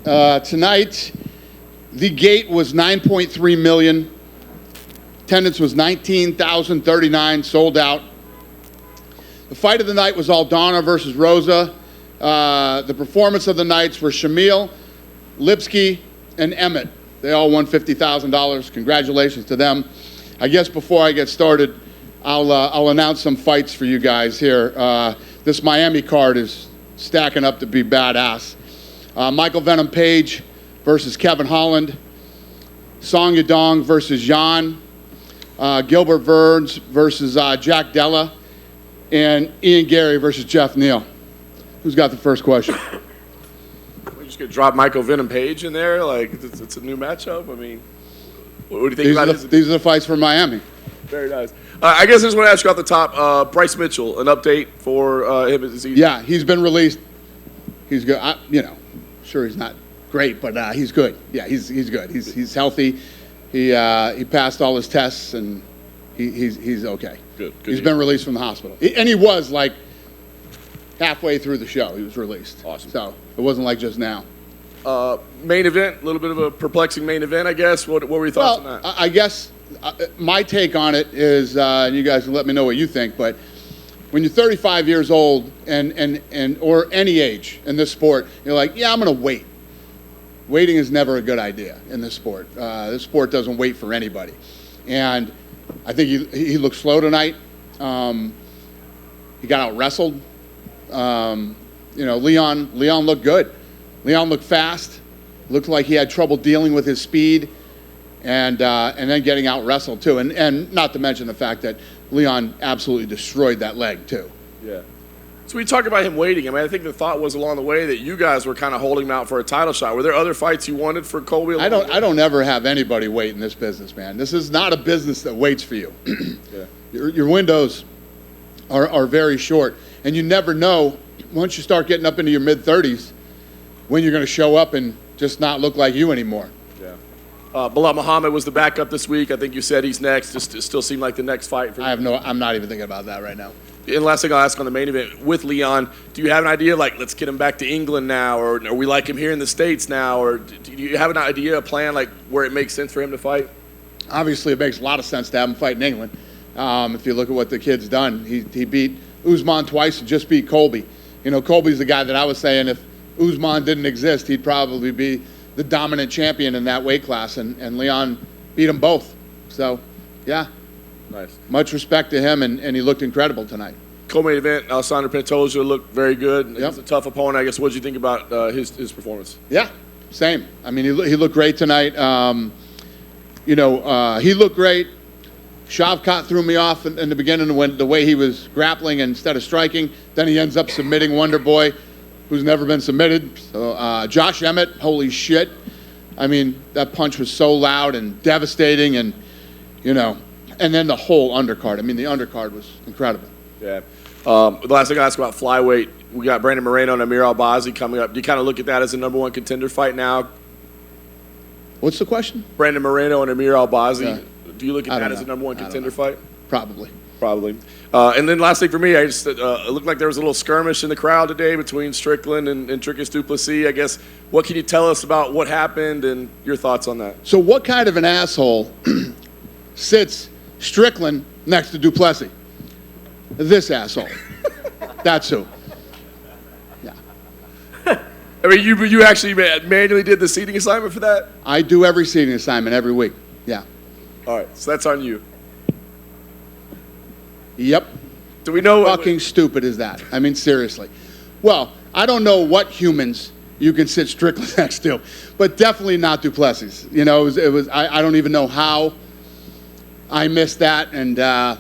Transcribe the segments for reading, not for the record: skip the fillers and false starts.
Tonight, the gate was 9.3 million. Attendance was 19,039, sold out. The fight of the night was Aldana versus Rosa. The performance of the nights were Shamil, Lipsky, and Emmett. They all won $50,000. Congratulations to them. I guess before I get started, I'll announce some fights for you guys here. This Miami card is stacking up to be badass. Michael Venom Page versus Kevin Holland. Song Yadong versus Jan. Gilbert Burns versus Jack Della. And Ian Gary versus Jeff Neal. Who's got the first question? We're just going to drop Michael Venom Page in there? Like, it's a new matchup? I mean, what do you think about it? These are the fights for Miami. Very nice. I guess I just want to ask you off the top, Bryce Mitchell, an update for him. Yeah, he's been released. He's good. Sure he's not great, but he's good. Yeah, he's good. He's healthy. He passed all his tests, and he's okay. Good. He's been released from the hospital. And he was like halfway through the show. He was released. Awesome. So it wasn't like just now. Main event, a little bit of a perplexing main event, I guess. What were your thoughts on that? I guess my take on it is, and you guys can let me know what you think, but when you're 35 years old and or any age in this sport, you're like, yeah, I'm going to wait. Waiting is never a good idea in this sport. This sport doesn't wait for anybody. And I think he looked slow tonight. He got out wrestled. Leon looked good. Leon looked fast. Looked like he had trouble dealing with his speed, and then getting out wrestled too. And not to mention the fact that Leon absolutely destroyed that leg too. Yeah. So we talk about him waiting. I mean, I think the thought was along the way that you guys were kind of holding him out for a title shot. Were there other fights you wanted for Colby? I don't ever have anybody wait in this business, man. This is not a business that waits for you. Yeah. Your windows are very short, and you never know once you start getting up into your mid-30s when you're going to show up and just not look like you anymore. Yeah. Bilal Muhammad was the backup this week. I think you said he's next. Just still seemed like the next fight for you. I'm not even thinking about that right now. And last thing I'll ask on the main event with Leon, do you have an idea, like, let's get him back to England now, or we like him here in the States now, or do you have an idea, a plan, like, where it makes sense for him to fight? Obviously, it makes a lot of sense to have him fight in England. If you look at what the kid's done, he beat Usman twice and just beat Colby. Colby's the guy that I was saying if Usman didn't exist, he'd probably be the dominant champion in that weight class, and Leon beat them both. So, yeah. Nice. Much respect to him, and he looked incredible tonight. Co-main event, Alessandro Pantoja looked very good. Yep. He's a tough opponent, I guess. What did you think about his performance? Yeah, same. I mean, he looked great tonight. He looked great. Shavkat threw me off in the beginning when the way he was grappling instead of striking. Then he ends up submitting Wonder Boy, who's never been submitted. So Josh Emmett, holy shit. I mean, that punch was so loud and devastating, and and then the whole undercard. I mean, the undercard was incredible. Yeah. The last thing I asked about flyweight, we got Brandon Moreno and Amir Albazi coming up. Do you kind of look at that as a number one contender fight now? What's the question? Brandon Moreno and Amir Albazi. Yeah. Do you look at that as a number one contender fight? Probably. And then last thing for me, it looked like there was a little skirmish in the crowd today between Strickland and Dricus du Plessis. I guess, what can you tell us about what happened and your thoughts on that? So what kind of an asshole sits Strickland next to du Plessis? This asshole. That's who. Yeah. I mean, you actually manually did the seating assignment for that? I do every seating assignment every week. Yeah. All right, so that's on you. Yep. Do we know? Fucking stupid is that? I mean, seriously. Well, I don't know what humans you can sit Strickland next to, but definitely not du Plessis. It was. I don't even know how I missed that, and yeah.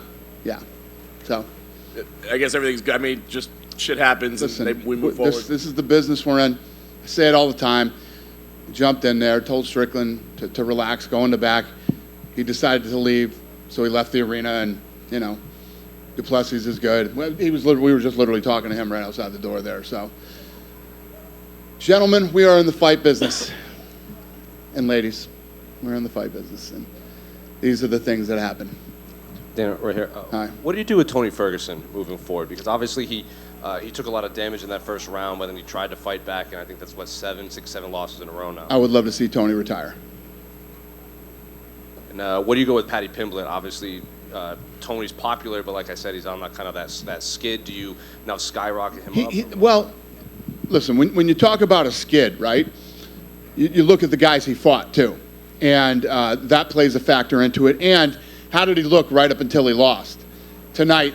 So. I guess everything's good. I mean, just shit happens. Listen, and we move forward. This is the business we're in. I say it all the time. Jumped in there, told Strickland to relax, go in the back. He decided to leave, so he left the arena, and du Plessis is good. We were just literally talking to him right outside the door there. So, gentlemen, we are in the fight business, and ladies, we're in the fight business, and these are the things that happen. Dan, right here. Hi. What do you do with Tony Ferguson moving forward? Because obviously he took a lot of damage in that first round, but then he tried to fight back, and I think that's what 7 losses in a row now. I would love to see Tony retire. And what do you go with Paddy Pimblett? Obviously, Tony's popular, but like I said, he's on that kind of that skid. Do you now skyrocket him up? Well, listen, when you talk about a skid, right, you look at the guys he fought, too. And that plays a factor into it. And how did he look right up until he lost? Tonight,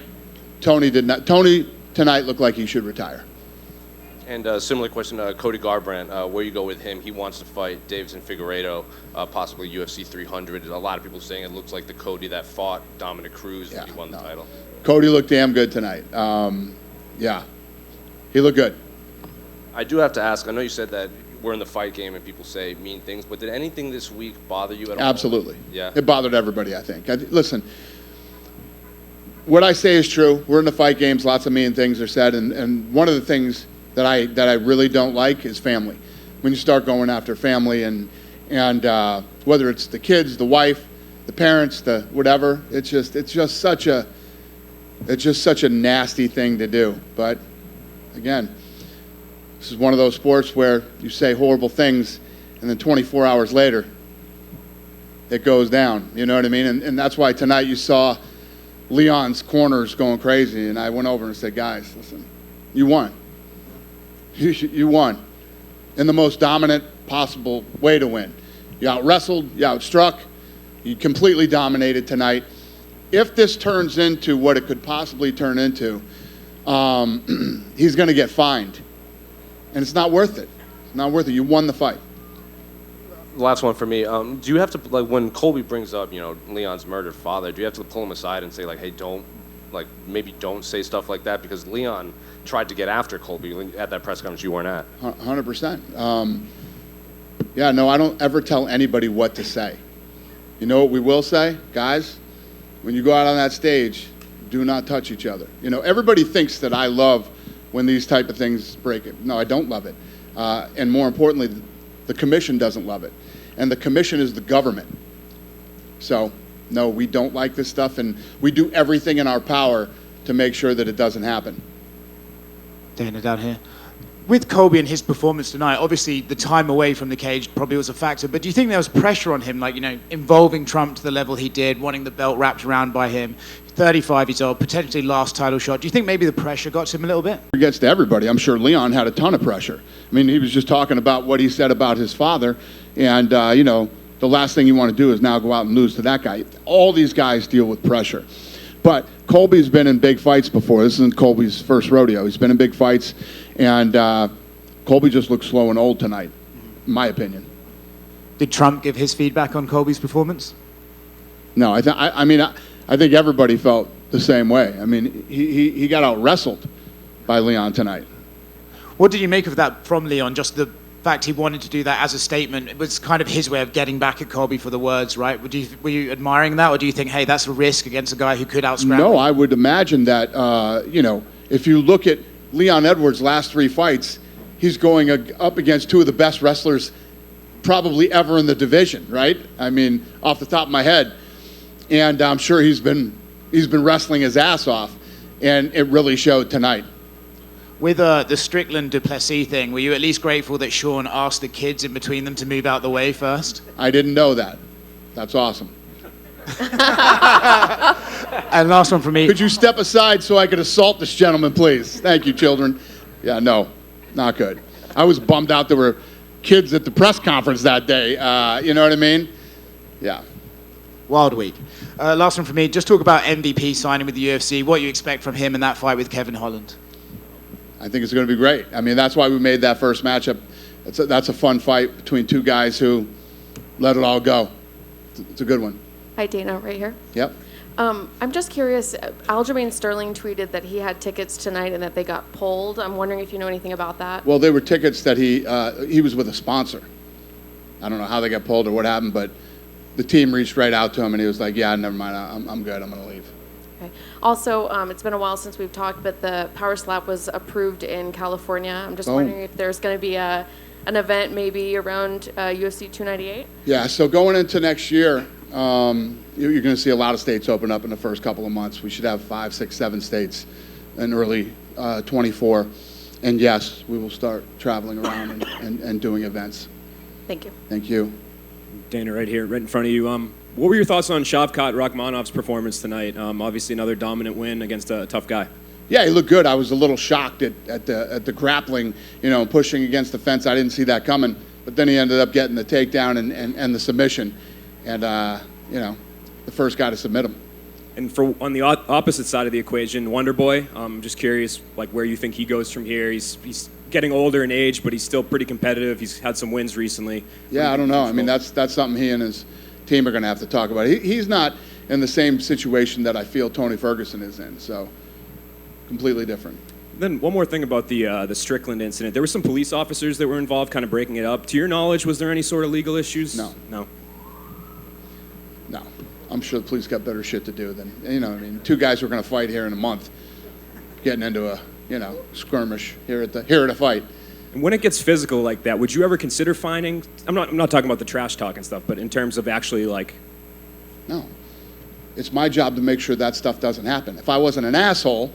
Tony did not. Tony tonight looked like he should retire. And a similar question, Cody Garbrandt, where you go with him? He wants to fight Davidson Figueiredo, possibly UFC 300. A lot of people saying it looks like the Cody that fought Dominic Cruz when he won the title. Cody looked damn good tonight. Yeah, he looked good. I do have to ask, I know you said that we're in the fight game and people say mean things, but did anything this week bother you at all? Absolutely. Yeah. It bothered everybody, I think. Listen, what I say is true. We're in the fight games. Lots of mean things are said. And one of the things that I really don't like is family. When you start going after family and whether it's the kids, the wife, the parents, the whatever, it's just such a nasty thing to do. But again, this is one of those sports where you say horrible things, and then 24 hours later, it goes down. You know what I mean? And that's why tonight you saw Leon's corners going crazy, and I went over and said, guys, listen, you won. You won in the most dominant possible way to win. You out-wrestled, you outstruck, you completely dominated tonight. If this turns into what it could possibly turn into, he's going to get fined. And it's not worth it. It's not worth it. You won the fight. Last one for me. Do you have to, like, when Colby brings up, Leon's murdered father, do you have to pull him aside and say, like, hey, maybe don't say stuff like that? Because Leon tried to get after Colby at that press conference you weren't at. 100%. Yeah, no, I don't ever tell anybody what to say. You know what we will say? Guys, when you go out on that stage, do not touch each other. Everybody thinks that I love when these type of things break it. No, I don't love it. And more importantly, the commission doesn't love it. And the commission is the government. So, no, we don't like this stuff, and we do everything in our power to make sure that it doesn't happen. Dana down here. With Colby and his performance tonight, obviously the time away from the cage probably was a factor, but do you think there was pressure on him, involving Trump to the level he did, wanting the belt wrapped around by him, 35 years old, potentially last title shot? Do you think maybe the pressure got to him a little bit? It gets to everybody. I'm sure Leon had a ton of pressure. I mean, he was just talking about what he said about his father, and, the last thing you want to do is now go out and lose to that guy. All these guys deal with pressure. But Colby's been in big fights before. This isn't Colby's first rodeo. He's been in big fights, and Colby just looks slow and old tonight, in my opinion. Did Trump give his feedback on Colby's performance? No, I think everybody felt the same way. I mean, he got out-wrestled by Leon tonight. What did you make of that from Leon? Just the fact he wanted to do that as a statement. It was kind of his way of getting back at Colby for the words, right? Were you admiring that, or do you think, hey, that's a risk against a guy who could out-scramble? No, I would imagine that, if you look at Leon Edwards' last 3 fights, he's going up against 2 of the best wrestlers probably ever in the division, right? I mean, off the top of my head. And I'm sure he's been wrestling his ass off, and it really showed tonight. With the Strickland Plessis thing, were you at least grateful that Sean asked the kids in between them to move out the way first? I didn't know that. That's awesome. And last one from me. Could you step aside so I could assault this gentleman, please? Thank you, children. Yeah, no, not good. I was bummed out there were kids at the press conference that day. You know what I mean? Yeah. Wild week. Last one from me. Just talk about MVP signing with the UFC. What you expect from him in that fight with Kevin Holland? I think it's going to be great. I mean, that's why we made that first matchup. That's a fun fight between 2 guys who let it all go. It's a good one. Hi, Dana, right here. Yep. I'm just curious. Aljamain Sterling tweeted that he had tickets tonight and that they got pulled. I'm wondering if you know anything about that. Well, they were tickets that he was with a sponsor. I don't know how they got pulled or what happened, but the team reached right out to him and he was like, "Yeah, never mind. I'm good. I'm going to leave." Okay. Also, it's been a while since we've talked, but the Power Slap was approved in California. I'm just wondering if there's going to be an event maybe around UFC 298. Yeah. So going into next year, You're going to see a lot of states open up in the first couple of months. We should have 5, 6, 7 states in early 24. And yes, we will start traveling around and doing events. Thank you. Thank you. Dana, right here, right in front of you. What were your thoughts on Shavkat Rakhmonov's performance tonight? Obviously, another dominant win against a tough guy. Yeah, he looked good. I was a little shocked at the grappling, pushing against the fence. I didn't see that coming. But then he ended up getting the takedown and the submission. And, the first guy to submit him. And on the opposite side of the equation, Wonder Boy, I'm just curious, where you think he goes from here. He's getting older in age, but he's still pretty competitive. He's had some wins recently. Yeah, I don't know. I mean, that's something he and his team are going to have to talk about. He's not in the same situation that I feel Tony Ferguson is in, so completely different. Then one more thing about the Strickland incident. There were some police officers that were involved, kind of breaking it up. To your knowledge, was there any sort of legal issues? No. No. I'm sure the police got better shit to do than, two guys were going to fight here in a month, getting into a, skirmish here at a fight. And when it gets physical like that, would you ever consider fining? I'm not talking about the trash talk and stuff, but in terms of actually No. It's my job to make sure that stuff doesn't happen. If I wasn't an asshole,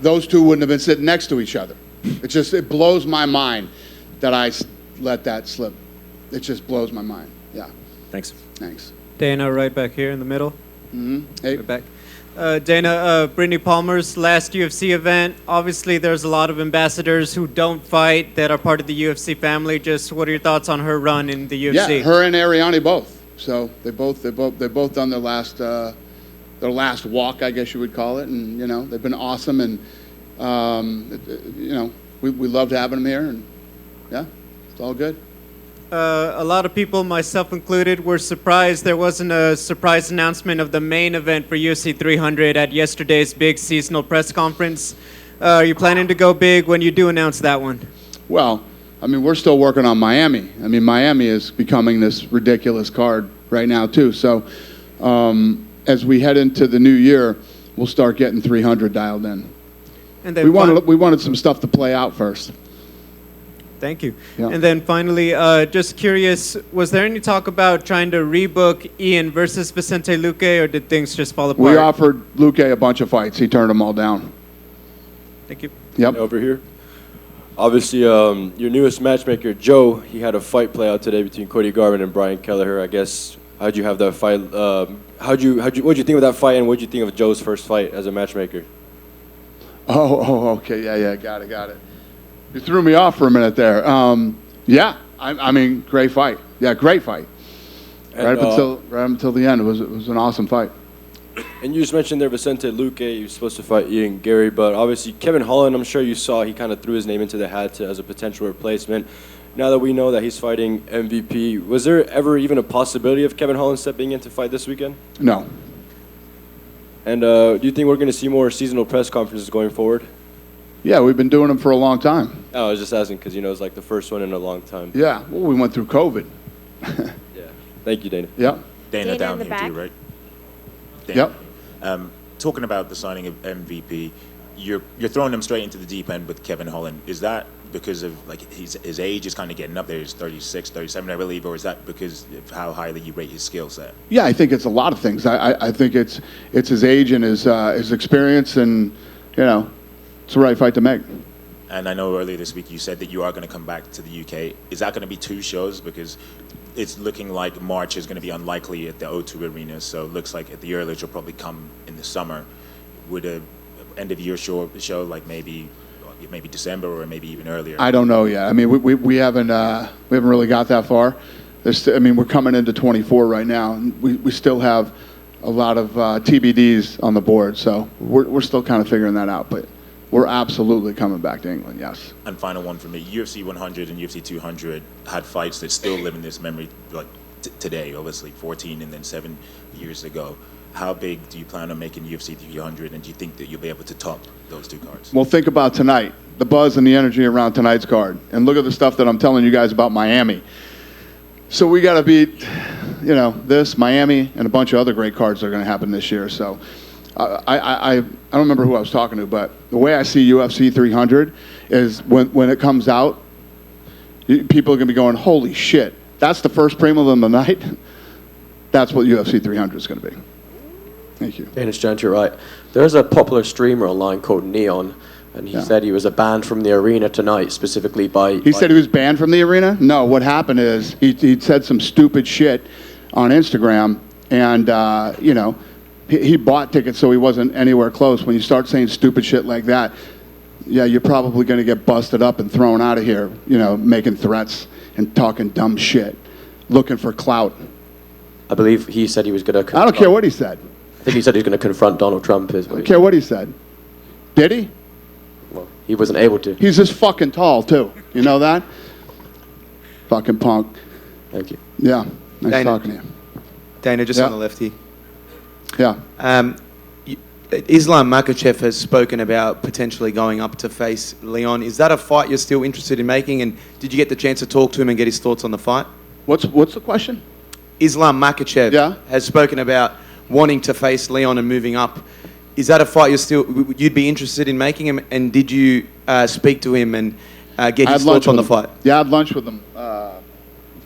those two wouldn't have been sitting next to each other. It blows my mind that I let that slip. It just blows my mind. Yeah. Thanks. Dana, right back here in the middle. Hey. Right back. Dana, Brittany Palmer's last UFC event. Obviously, there's a lot of ambassadors who don't fight that are part of the UFC family. Just what are your thoughts on her run in the UFC? Yeah, her and Ariane both. So they've both done their last walk, I guess you would call it, and they've been awesome, and we loved having them here, and yeah, it's all good. A lot of people, myself included, were surprised there wasn't a surprise announcement of the main event for UFC 300 at yesterday's big seasonal press conference. Are you planning to go big when you do announce that one? Well, we're still working on Miami. Miami is becoming this ridiculous card right now, too. So as we head into the new year, we'll start getting 300 dialed in. And then we wanted some stuff to play out first. Thank you. Yeah. And then finally, just curious, was there any talk about trying to rebook Ian versus Vicente Luque, or did things just fall apart? We offered Luque a bunch of fights. He turned them all down. Thank you. Yep. Over here. Obviously, your newest matchmaker, Joe, he had a fight play out today between Cody Garvin and Brian Kelleher. I guess, how'd you have that fight? What'd you think of that fight, and what'd you think of Joe's first fight as a matchmaker? Oh, okay. Yeah, got it. You threw me off for a minute there. Yeah, great fight. Yeah, great fight. And, right up until the end, it was an awesome fight. And you just mentioned there Vicente Luque, he was supposed to fight Ian Gary, but obviously Kevin Holland, I'm sure you saw, he kind of threw his name into the hat as a potential replacement. Now that we know that he's fighting MVP, was there ever even a possibility of Kevin Holland stepping in to fight this weekend? No. And do you think we're going to see more seasonal press conferences going forward? Yeah, we've been doing them for a long time. Oh, I was just asking because, it's like the first one in a long time. Yeah, well, we went through COVID. Yeah. Thank you, Dana. Yeah. Dana down in the here back. too, right? Dana. Yep. Talking about the signing of MVP, you're throwing him straight into the deep end with Kevin Holland. Is that because of his age is kind of getting up there? He's 36, 37, I believe, or is that because of how highly you rate his skill set? Yeah, I think it's a lot of things. I think it's his age and his experience, and it's the right fight to make. And I know earlier this week you said that you are going to come back to the UK. Is that going to be 2 shows? Because it's looking like March is going to be unlikely at the O2 Arena, so it looks like at the earliest you'll probably come in the summer. Would a end of year show like maybe December or maybe even earlier? I don't know yet. We haven't really got that far. We're coming into 24 right now, and we still have a lot of TBDs on the board, so we're still kind of figuring that out, but we're absolutely coming back to England, yes. And final one for me, UFC 100 and UFC 200 had fights that still live in this memory, like today, obviously, 14 and then 7 years ago. How big do you plan on making UFC 300, and do you think that you'll be able to top those 2 cards? Well, think about tonight, the buzz and the energy around tonight's card, and look at the stuff that I'm telling you guys about Miami. So we got to beat, this, Miami, and a bunch of other great cards that are going to happen this year. So I don't remember who I was talking to, but the way I see UFC 300 is when it comes out, people are going to be going, holy shit, that's the first prelim of the night? That's what UFC 300 is going to be. Thank you. Danish Giant, you're right. There's a popular streamer online called Neon, and he said he was banned from the arena tonight, specifically by... He said he was banned from the arena? No, what happened is he said some stupid shit on Instagram, and, you know, he bought tickets so he wasn't anywhere close. When you start saying stupid shit like that, yeah, you're probably going to get busted up and thrown out of here, you know, making threats and talking dumb shit, looking for clout. I believe he said he was going to... I don't care what he said. I think he said he was going to confront Donald Trump. I don't care what he said. Did he? Well, he wasn't able to. He's this fucking tall, too. You know that? Fucking punk. Thank you. Yeah. Nice Dana. talking to you. Dana, just Yeah. on the left here. Yeah. Islam Makhachev has spoken about potentially going up to face Leon. Is that a fight you're still interested in making? And did you get the chance to talk to him and get his thoughts on the fight? What's the question? Islam Makhachev has spoken about wanting to face Leon and moving up. Is that a fight you'd be interested in making him? And did you speak to him and get his thoughts on the fight? Yeah, I had lunch with him a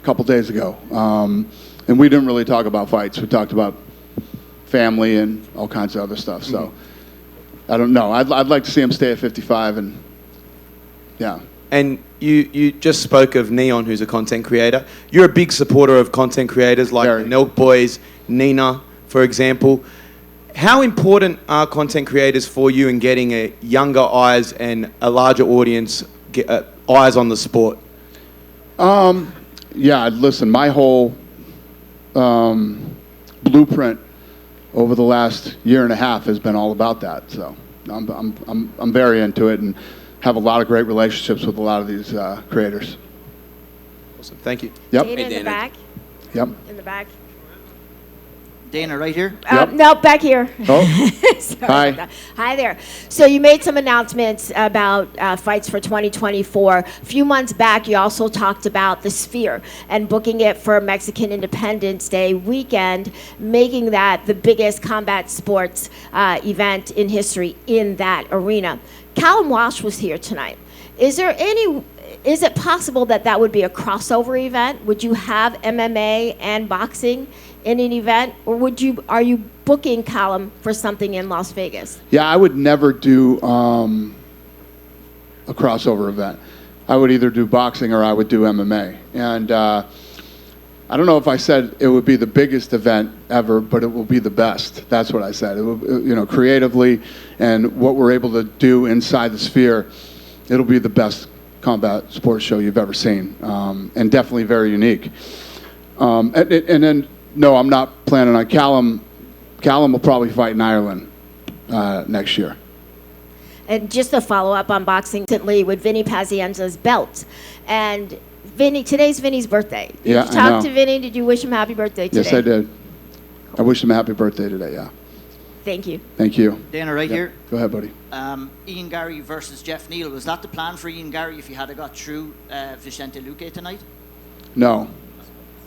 couple days ago. And we didn't really talk about fights. We talked about family and all kinds of other stuff. So I don't know. I'd like to see him stay at 55 and yeah. And you just spoke of Neon, who's a content creator. You're a big supporter of content creators like the Nelk Boys, Nina, for example. How important are content creators for you in getting a younger eyes and a larger audience eyes on the sport? Yeah, listen, my whole blueprint over the last year and a half has been all about that. So I'm very into it and have a lot of great relationships with a lot of these creators. Awesome, thank you. Yep. Dana in the back. Yep. In the back. Dana, right here? Yep. No, back here. Oh. Sorry Hi. about that. Hi there. So you made some announcements about fights for 2024. A few months back, you also talked about the Sphere and booking it for Mexican Independence Day weekend, making that the biggest combat sports event in history in that arena. Callum Walsh was here tonight. Is it possible that would be a crossover event? Would you have MMA and boxing in an event, or are you booking Callum for something in Las Vegas? Yeah, I would never do a crossover event. I would either do boxing or I would do MMA. And I don't know if I said it would be the biggest event ever, but it will be the best. That's what I said. It will, creatively and what we're able to do inside the Sphere, it'll be the best combat sports show you've ever seen, and definitely very unique. And then, no, I'm not planning on Callum. Callum will probably fight in Ireland next year. And just to follow up on boxing recently with Vinny Pazienza's belt. And today's Vinny's birthday. Did Yeah, you talk I know. to Vinny? Did you wish him happy birthday today? Yes, I did. I wish him a happy birthday today, yeah. Thank you. Thank you. Dana, right Yep. here. Go ahead, buddy. Ian Gary versus Jeff Neal. Was that the plan for Ian Gary if he had got through Vicente Luque tonight? No.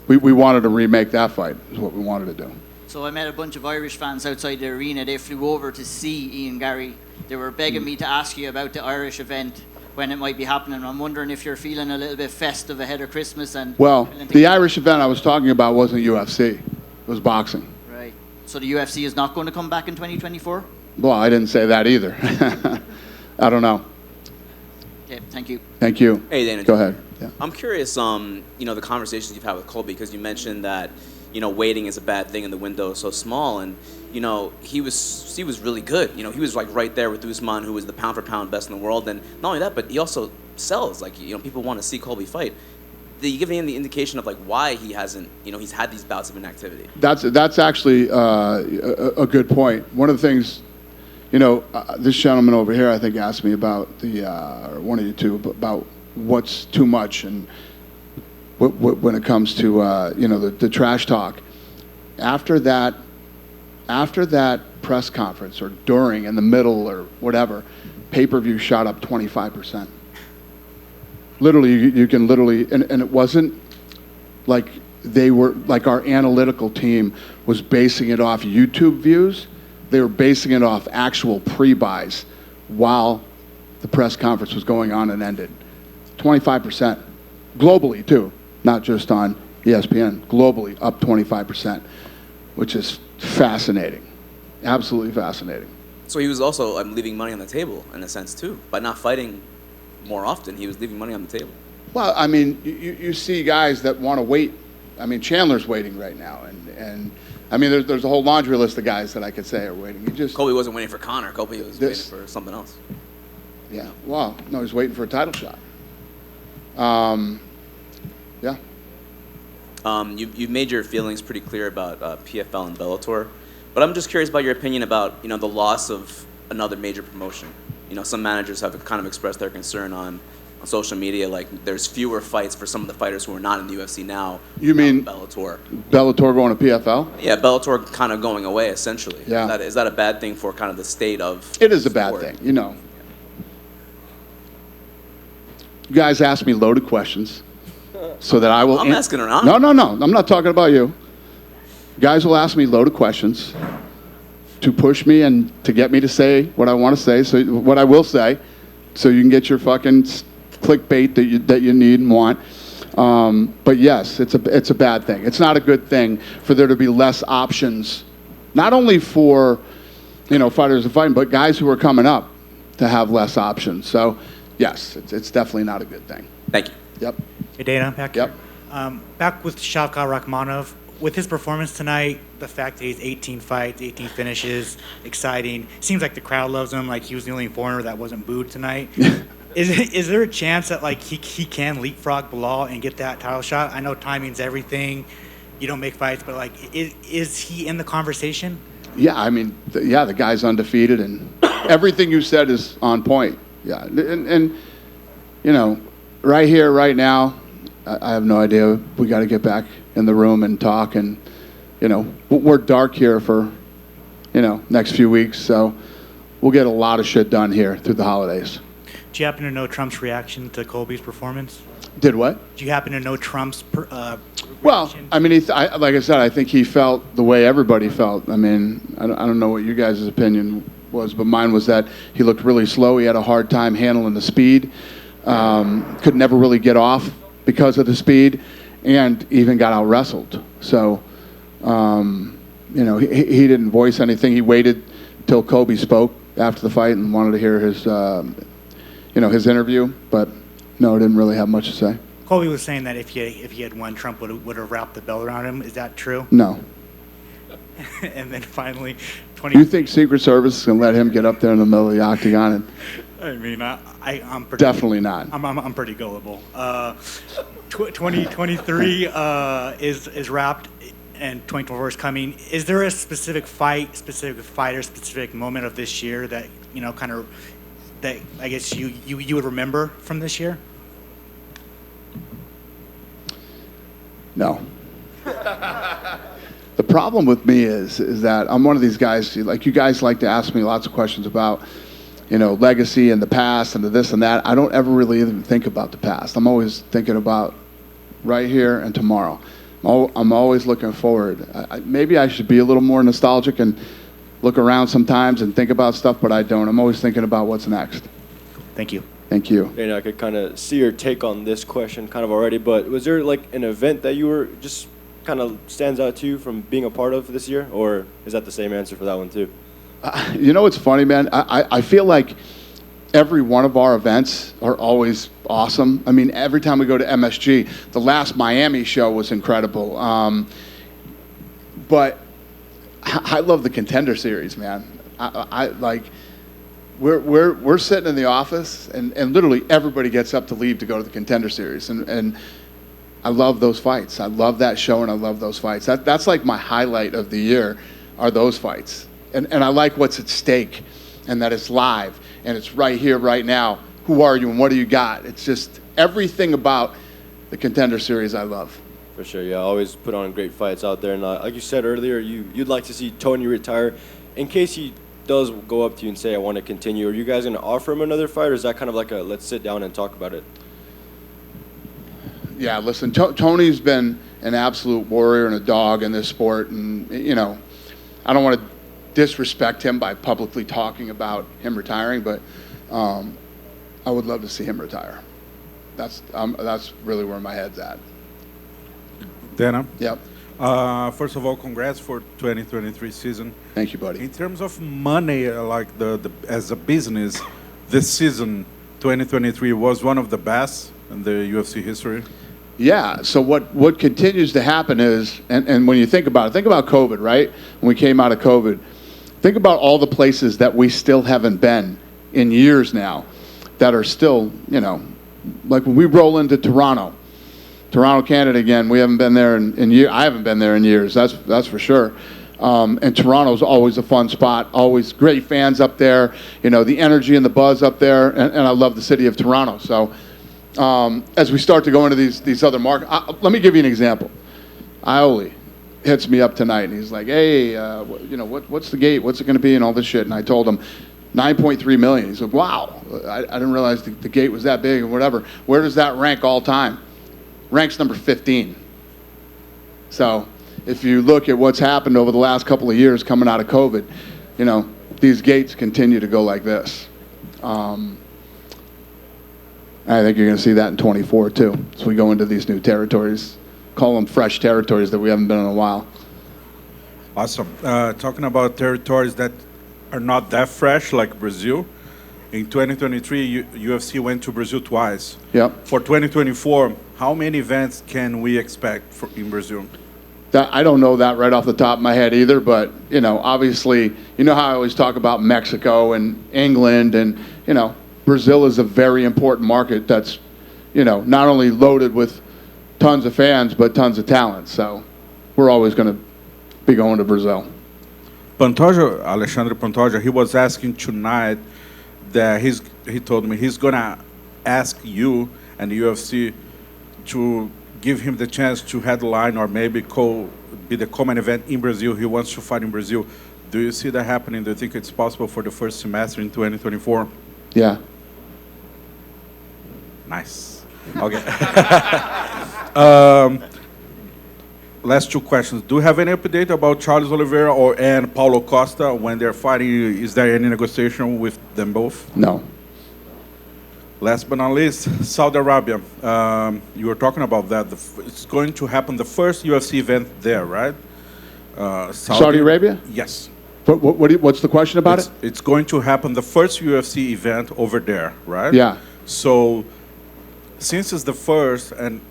We wanted to remake that fight, is what we wanted to do. So I met a bunch of Irish fans outside the arena. They flew over to see Ian Gary. They were begging me to ask you about the Irish event, when it might be happening. I'm wondering if you're feeling a little bit festive ahead of Christmas. And Well, the Irish event I was talking about wasn't UFC. It was boxing. Right. So the UFC is not going to come back in 2024? Well, I didn't say that either. I don't know. Okay, thank you. Thank you. Hey, Dana. Go ahead. Yeah. I'm curious, the conversations you've had with Colby, because you mentioned that, waiting is a bad thing and the window is so small. And, he was really good. He was like right there with Usman, who was the pound for pound best in the world. And not only that, but he also sells. Like, people want to see Colby fight. Did you give any indication of like why he hasn't, he's had these bouts of inactivity? That's actually a good point. One of the things, this gentleman over here, I think, asked me about or one of you two, about what's too much and when it comes to, the trash talk. After that press conference or during, in the middle or whatever, pay-per-view shot up 25%. Literally, you can literally, and it wasn't like they were, like our analytical team was basing it off YouTube views. They were basing it off actual pre-buys while the press conference was going on and ended. 25%. Globally, too, not just on ESPN, globally up 25%, which is fascinating. Absolutely fascinating. So he was also leaving money on the table in a sense too. By not fighting more often, he was leaving money on the table. Well, I mean, you see guys that want to wait. I mean, Chandler's waiting right now, and I mean, there's a whole laundry list of guys that I could say are waiting. Colby wasn't waiting for Conor. Colby was waiting for something else. Yeah. Well, no, he's waiting for a title shot. Yeah. You've made your feelings pretty clear about PFL and Bellator, but I'm just curious about your opinion about the loss of another major promotion. Some managers have kind of expressed their concern on social media, like there's fewer fights for some of the fighters who are not in the UFC now. You mean Bellator? Bellator going to PFL? Yeah, Bellator kind of going away essentially. Yeah. Is that a bad thing for kind of the state of? It is a bad thing, You guys ask me loaded questions, so that I will. I'm asking around. No. I'm not talking about you. Guys will ask me loaded questions to push me and to get me to say what I want to say, so what I will say, so you can get your fucking clickbait that you need and want. But yes, it's a bad thing. It's not a good thing for there to be less options, not only for fighters to fight, but guys who are coming up to have less options. So yes, it's definitely not a good thing. Thank you. Yep. Hey Dana, back here. Back with Shavkat Rakhmonov. With his performance tonight, the fact that he's 18 fights, 18 finishes, exciting. Seems like the crowd loves him. Like he was the only foreigner that wasn't booed tonight. Is there a chance that like he can leapfrog Bilal and get that title shot? I know timing's everything. You don't make fights, but like, is he in the conversation? Yeah, I mean, the guy's undefeated, and everything you said is on point. Yeah, and right here, right now, I have no idea. We got to get back in the room and talk, and we're dark here for next few weeks, so we'll get a lot of shit done here through the holidays. Do you happen to know Trump's reaction to Colby's performance? Did what? Do you happen to know Trump's Well, I mean, like I said, I think he felt the way everybody felt. I mean, I don't know what you guys' opinion was, but mine was that he looked really slow. He had a hard time handling the speed. Could never really get off because of the speed, and even got out wrestled. So, he didn't voice anything. He waited till Colby spoke after the fight and wanted to hear his, his interview. But no, didn't really have much to say. Colby was saying that if he had won, Trump would have wrapped the belt around him. Is that true? No. And then finally, Do you think Secret Service is going to let him get up there in the middle of the octagon? I mean, I'm pretty, Definitely not. I'm pretty gullible. 2023 is wrapped, and 2024 is coming. Is there a specific fight, specific fighter, specific moment of this year that that I guess you would remember from this year? No. The problem with me is that I'm one of these guys, like you guys like to ask me lots of questions about, legacy and the past and the this and that. I don't ever really even think about the past. I'm always thinking about right here and tomorrow. I'm always looking forward. Maybe I should be a little more nostalgic and look around sometimes and think about stuff, but I don't. I'm always thinking about what's next. Thank you. Thank you. And I could kind of see your take on this question kind of already, but was there like an event that you were just kind of stands out to you from being a part of this year, or is that the same answer for that one too? It's funny, man. I feel like every one of our events are always awesome. I mean, every time we go to MSG, the last Miami show was incredible. But I love the Contender Series, man. I like. We're sitting in the office, and literally everybody gets up to leave to go to the Contender Series, and I love those fights. I love that show, and I love those fights. That's like my highlight of the year, are those fights, and I like what's at stake, and that it's live, and it's right here, right now. Who are you, and what do you got? It's just everything about the Contender Series I love. For sure, yeah. Always put on great fights out there, and like you said earlier, you'd like to see Tony retire. In case he does go up to you and say, I want to continue, are you guys going to offer him another fight, or is that kind of like a let's sit down and talk about it? Yeah, listen, Tony's been an absolute warrior and a dog in this sport, and I don't want to disrespect him by publicly talking about him retiring, but I would love to see him retire. That's really where my head's at. Dana. Yep. First of all, congrats for 2023 season. Thank you, buddy. In terms of money, like the as a business, this season 2023 was one of the best in the UFC history. Yeah, so what continues to happen is, and when you think about COVID, right? When we came out of COVID, think about all the places that we still haven't been in years now that are still, like when we roll into Toronto, Canada again, we haven't been there in years. I haven't been there in years, that's for sure. And Toronto's always a fun spot, always great fans up there, the energy and the buzz up there, and I love the city of Toronto. So as we start to go into these other markets, let me give you an example. Ioli hits me up tonight, and he's like, hey, what's the gate? What's it going to be? And all this shit. And I told him, 9.3 million. He said, wow, I didn't realize the gate was that big or whatever. Where does that rank all time? Ranks number 15. So if you look at what's happened over the last couple of years coming out of COVID, these gates continue to go like this. I think you're going to see that in 24 too, as we go into these new territories. Call them fresh territories that we haven't been in a while. Awesome. Talking about territories that are not that fresh, like Brazil. In 2023, UFC went to Brazil twice. Yep. For 2024, how many events can we expect in Brazil? I don't know that right off the top of my head either, but, obviously, how I always talk about Mexico and England and, Brazil is a very important market that's, not only loaded with tons of fans, but tons of talent. So we're always going to be going to Brazil. Pantoja, Alexandre Pantoja, he was asking tonight that he told me he's going to ask you and the UFC to give him the chance to headline or maybe be the common event in Brazil. He wants to fight in Brazil. Do you see that happening? Do you think it's possible for the first semester in 2024? Yeah. Nice. Okay. Last two questions. Do you have any update about Charles Oliveira and Paulo Costa when they're fighting? Is there any negotiation with them both? No. Last but not least, Saudi Arabia. You were talking about that. It's going to happen, the first UFC event there, right? Saudi Arabia? Yes. What's the question about it? It's going to happen, the first UFC event over there, right? Yeah. So, since it's the first, and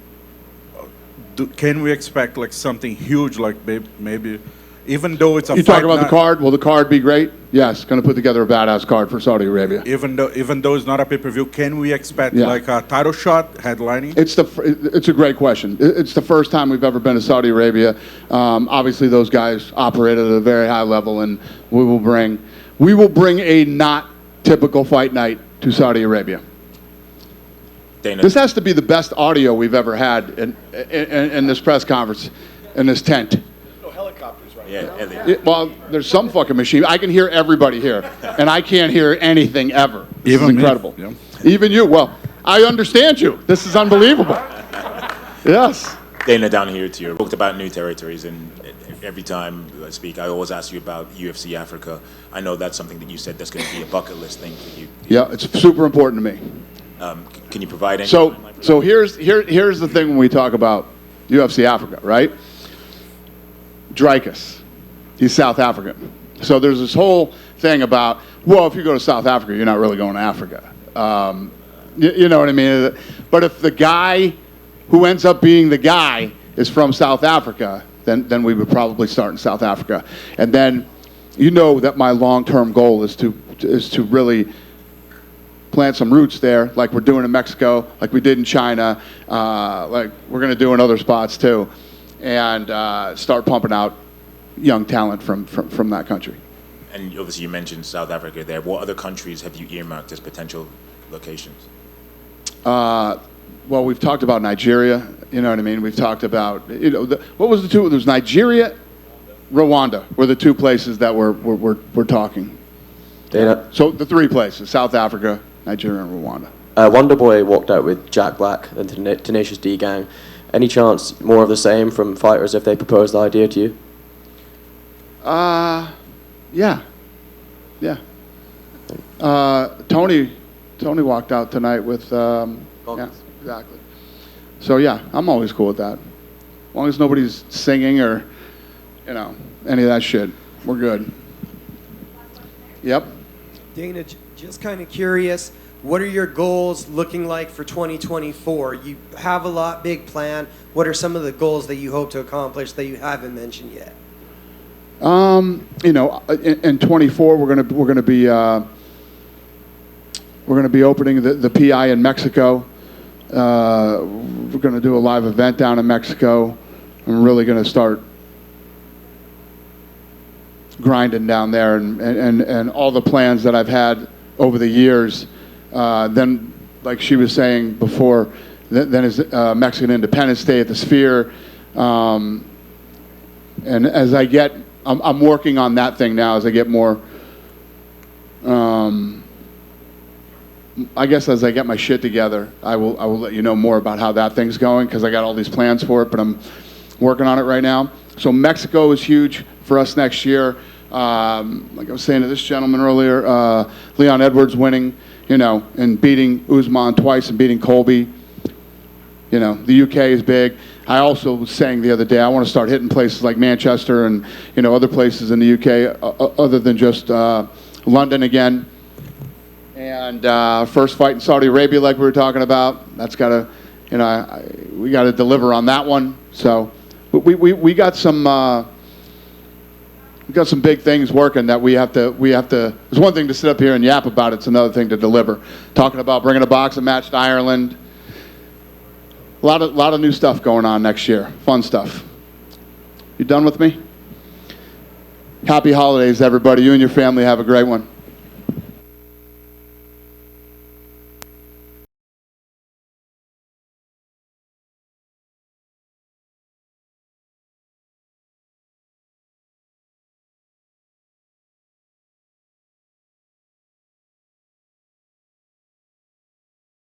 can we expect like something huge, like maybe, even though it's a You talking about the card? Will the card be great? Yes, going to put together a badass card for Saudi Arabia. Even though it's not a pay-per-view, can we expect like a title shot headlining? It's a great question. It's the first time we've ever been to Saudi Arabia. Obviously, those guys operate at a very high level, and we will bring a not typical fight night to Saudi Arabia. Dana. This has to be the best audio we've ever had in this press conference, in this tent. No helicopters, right? Yeah, Well, there's some fucking machine. I can hear everybody here, and I can't hear anything ever. This Even is incredible. Me. Yeah. Even you. Well, I understand you. This is unbelievable. Yes. Dana, down here to you. Talked about new territories, and every time I speak, I always ask you about UFC Africa. I know that's something that you said that's going to be a bucket list thing for you. Yeah, it's super important to me. Can you provide any? So here's the thing when we talk about UFC Africa, right? Dricus, he's South African. So there's this whole thing about, well, if you go to South Africa, you're not really going to Africa. You know what I mean? But if the guy who ends up being the guy is from South Africa, then we would probably start in South Africa. And then that my long-term goal is to really plant some roots there, like we're doing in Mexico, like we did in China, like we're going to do in other spots too, and start pumping out young talent from that country. And obviously you mentioned South Africa there. What other countries have you earmarked as potential locations? Well, we've talked about Nigeria, you know what I mean? We've talked about, what was the two? There was Nigeria, Rwanda were the two places that we're talking. Dana. So the three places, South Africa, Nigeria, and Rwanda. Wonderboy walked out with Jack Black and the Tenacious D Gang. Any chance more of the same from fighters if they propose the idea to you? Yeah. Tony walked out tonight with, yeah, exactly. So yeah, I'm always cool with that. long as nobody's singing or, any of that shit, we're good. Yep. Dana, just kind of curious, what are your goals looking like for 2024? You have a lot big plan. What are some of the goals that you hope to accomplish that you haven't mentioned yet? In 24, we're gonna be opening the PI in Mexico. We're gonna do a live event down in Mexico. I'm really gonna start grinding down there, and all the plans that I've had over the years. Then, like she was saying before, then is Mexican Independence Day at the Sphere. And as I get, I'm working on that thing now as I get more, I guess as I get my shit together, I will let you know more about how that thing's going, because I got all these plans for it, but I'm working on it right now. So Mexico is huge for us next year. Like I was saying to this gentleman earlier, Leon Edwards winning, and beating Usman twice and beating Colby. The UK is big. I also was saying the other day, I want to start hitting places like Manchester and, other places in the UK other than just London again. And first fight in Saudi Arabia, like we were talking about, that's got to, we got to deliver on that one. So we got some. We've got some big things working that we have to, it's one thing to sit up here and yap about it, it's another thing to deliver. Talking about bringing a boxing match to Ireland. A lot of new stuff going on next year. Fun stuff. You done with me? Happy holidays, everybody. You and your family have a great one.